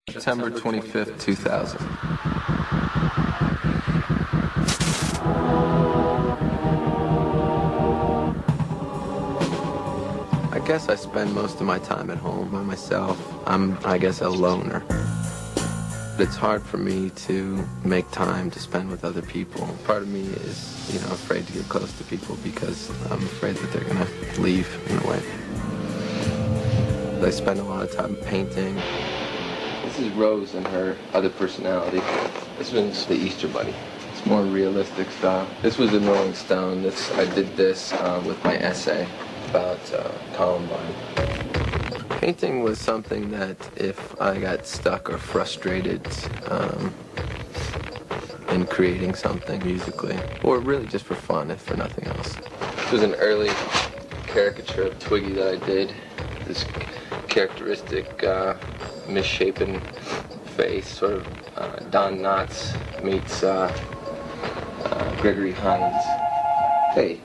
September 25th, 2000. I guess I spend most of my time at home by myself. I'm, I guess, a loner. It's hard for me to make time to spend with other people. Part of me is, afraid to get close to people because I'm afraid that they're gonna leave in a way. I spend a lot of time painting. This is Rose and her other personality. This one's the Easter Bunny. It's more realistic style. This was in Rolling Stone. I did this with my essay about Columbine. Painting was something that if I got stuck or frustrated in creating something musically, or really just for fun, if for nothing else. This was an early caricature of Twiggy that I did. This characteristic misshapen face, sort of Don Knotts meets Gregory Hines. Hey.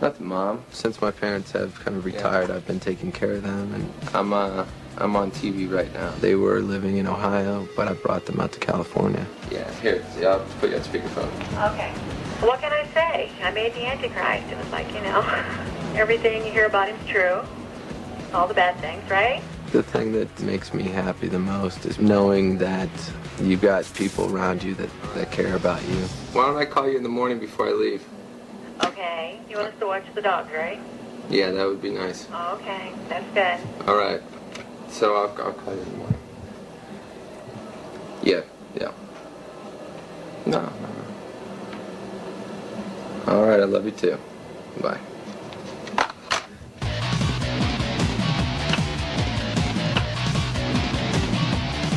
Nothing, Mom. Since my parents have kind of retired, I've been taking care of them, and I'm on TV right now. They were living in Ohio, but I brought them out to California. Yeah, here, I'll put you on speakerphone. Okay. Well, what can I say? I made the Antichrist. It was like, everything you hear about him's true. All the bad things, right? The thing that makes me happy the most is knowing that you've got people around you that care about you. Why don't I call you in the morning before I leave? Okay. You want us to watch the dogs, right? Yeah, that would be nice. Oh, okay. That's good. All right. So I'll call you in the morning. Yeah. No. All right, I love you too. Bye.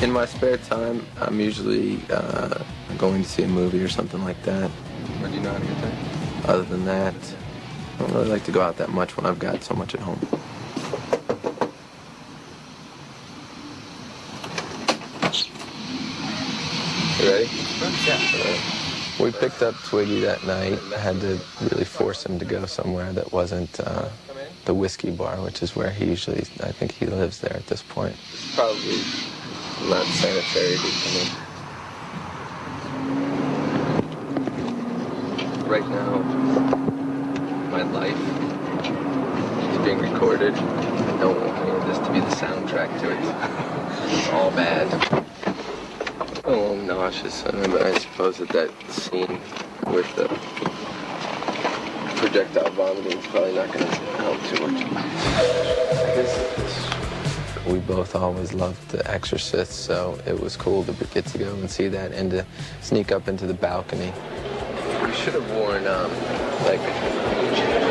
In my spare time, I'm usually going to see a movie or something like that. Or do you know how to get there? Other than that, I don't really like to go out that much when I've got so much at home. You ready? Yeah. We picked up Twiggy that night. I had to really force him to go somewhere that wasn't the whiskey bar, which is where he usually, I think he lives there at this point. It's probably not sanitary to come in. Right now, my life is being recorded. I don't want any of this to be the soundtrack to it. It's all bad. Oh, I'm nauseous. I suppose that scene with the projectile vomiting is probably not going to help too much. We both always loved The Exorcist, so it was cool to get to go and see that and to sneak up into the balcony. We should have worn,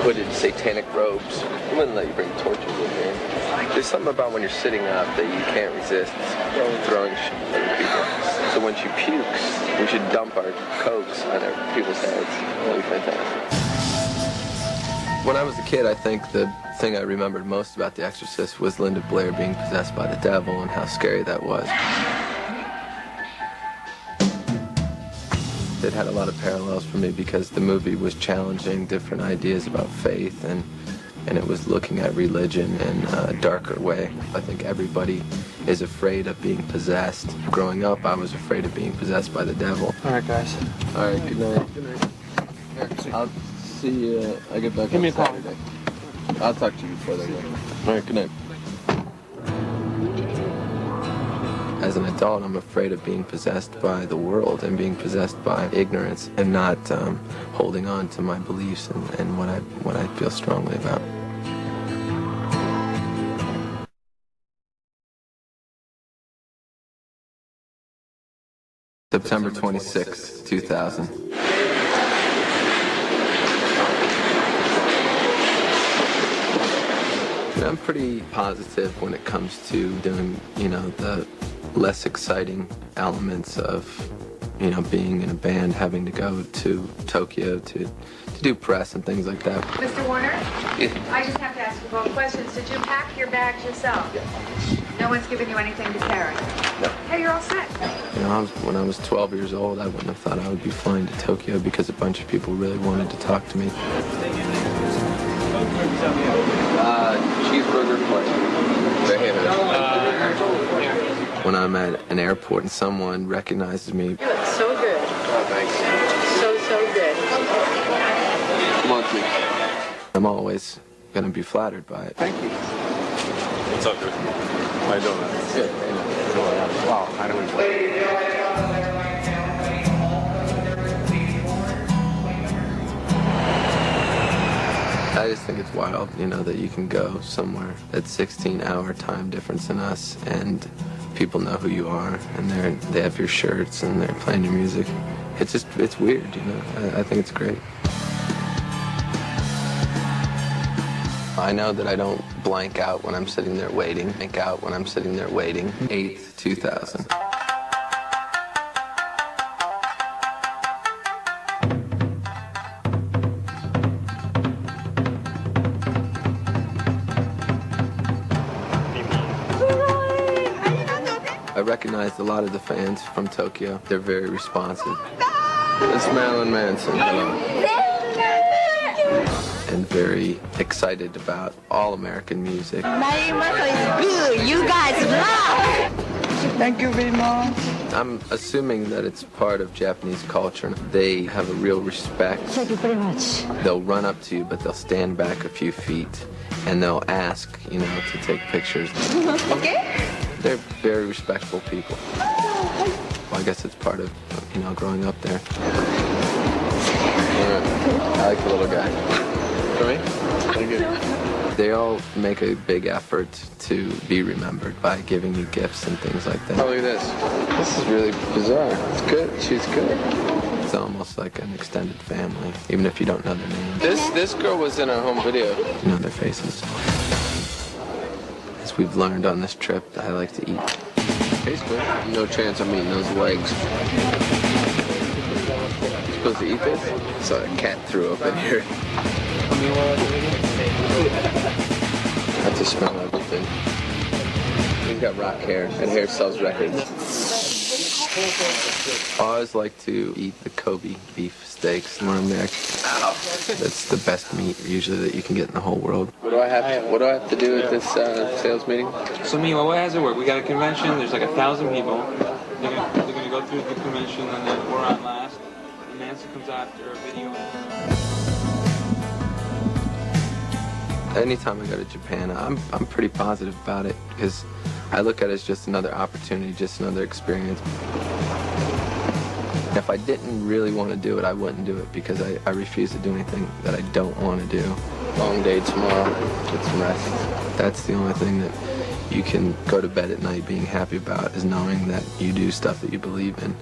hooded satanic robes. We wouldn't let you bring torches in here. There's something about when you're sitting up that you can't resist throwing shit at people. So when she pukes, we should dump our cokes on people's heads. That'd be fantastic. When I was a kid, I think the thing I remembered most about The Exorcist was Linda Blair being possessed by the devil and how scary that was. It had a lot of parallels for me because the movie was challenging different ideas about faith and it was looking at religion in a darker way. I think everybody is afraid of being possessed. Growing up, I was afraid of being possessed by the devil. All right, guys. All right, good night. Good night. I'll see you. I get back on Saturday. I'll talk to you before then. All right, good night. As an adult, I'm afraid of being possessed by the world and being possessed by ignorance and not holding on to my beliefs and what I feel strongly about. September 26, 2000. I'm pretty positive when it comes to doing, the less exciting elements of, being in a band, having to go to Tokyo to do press and things like that. Mr. Warner? Yeah. I just have to ask you both questions. Did you pack your bags yourself? Yeah. No one's given you anything to carry? No. Hey, you're all set. When I was 12 years old, I wouldn't have thought I would be flying to Tokyo because a bunch of people really wanted to talk to me. Cheeseburger plain. when I'm at an airport and someone recognizes me. You look so good. Oh, thanks. So good. Come on, please. I'm always going to be flattered by it. Thank you. What's up, dude? How you doing, man? Good. Wow, I know I just think it's wild, you know, that you can go somewhere that's 16-hour time difference than us, and people know who you are, and they have your shirts, and they're playing your music. It's weird, you know. I think it's great. I know that I don't blank out when I'm sitting there waiting. 8th, 2000. I recognized a lot of the fans from Tokyo. They're very responsive. It's Marilyn Manson. Hello. And very excited about all American music. My muscle is good. You guys love. Thank you very much. I'm assuming that it's part of Japanese culture. They have a real respect. Thank you very much. They'll run up to you, but they'll stand back a few feet, and they'll ask, you know, to take pictures. Okay. They're very respectful people. Well, I guess it's part of, you know, growing up there. I like the little guy. For me? Thank you. They all make a big effort to be remembered by giving you gifts and things like that. Oh, look at this. This is really bizarre. It's good. She's good. It's almost like an extended family, even if you don't know their names. This girl was in our home video. You know their faces. As we've learned on this trip, I like to eat. Tastes good. No chance I'm eating those legs. You supposed to eat this? So a cat threw up in here. I have to smell everything. He's got rock hair, and hair sells records. I always like to eat the Kobe beef steaks when I'm there. That's the best meat usually that you can get in the whole world. What do I have to do at this sales meeting? So meanwhile, how does it work? We got a convention, there's like 1,000 people. They're gonna go through the convention, and then we're on last. And Nancy comes after a video. Anytime I go to Japan, I'm pretty positive about it because I look at it as just another opportunity, just another experience. If I didn't really want to do it, I wouldn't do it because I refuse to do anything that I don't want to do. Long day tomorrow, get some rest. That's the only thing that you can go to bed at night being happy about, is knowing that you do stuff that you believe in.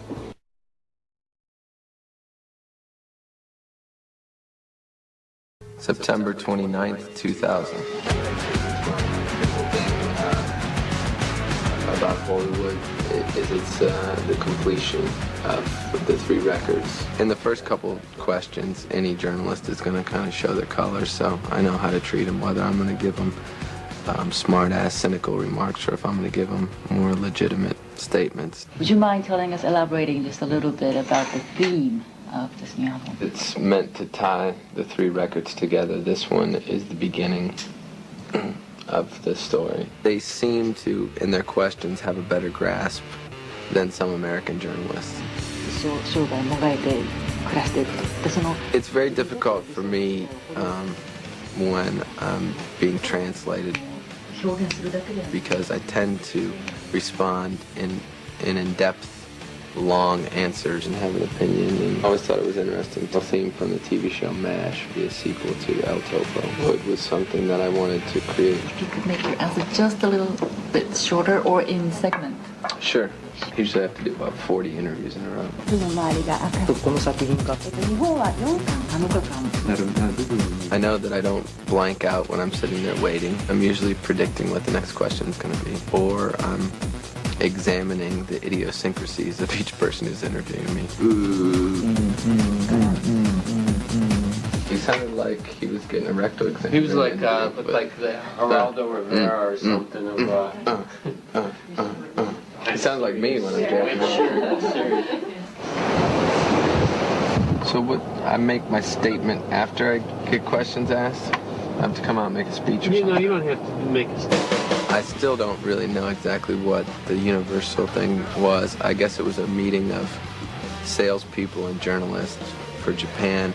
September 29th, 2000. About Hollywood, it's the completion of the 3 records. In the first couple questions, any journalist is going to kind of show their colors, so I know how to treat them, whether I'm going to give them smart-ass, cynical remarks or if I'm going to give them more legitimate statements. Would you mind telling us, elaborating just a little bit about the theme of this new album? It's meant to tie the 3 records together. This one is the beginning of the story. They seem to, in their questions, have a better grasp than some American journalists. It's very difficult for me when I'm being translated because I tend to respond in-depth, long answers and have an opinion. And I always thought it was interesting. The theme from the TV show MASH would be a sequel to El Topo. It was something that I wanted to create. If you could make your answer just a little bit shorter or in segment. Sure. Usually I have to do about 40 interviews in a row. I know that I don't blank out when I'm sitting there waiting. I'm usually predicting what the next question is going to be. Or I'm examining the idiosyncrasies of each person who's interviewing me. He sounded like he was getting a rectal exam. He was like, looked like the Geraldo Rivera or something of, It sounds like me when I'm jamming. So what, I make my statement after I get questions asked? I have to come out and make a speech or something? No, you don't have to make a statement. I still don't really know exactly what the Universal thing was. I guess it was a meeting of salespeople and journalists for Japan.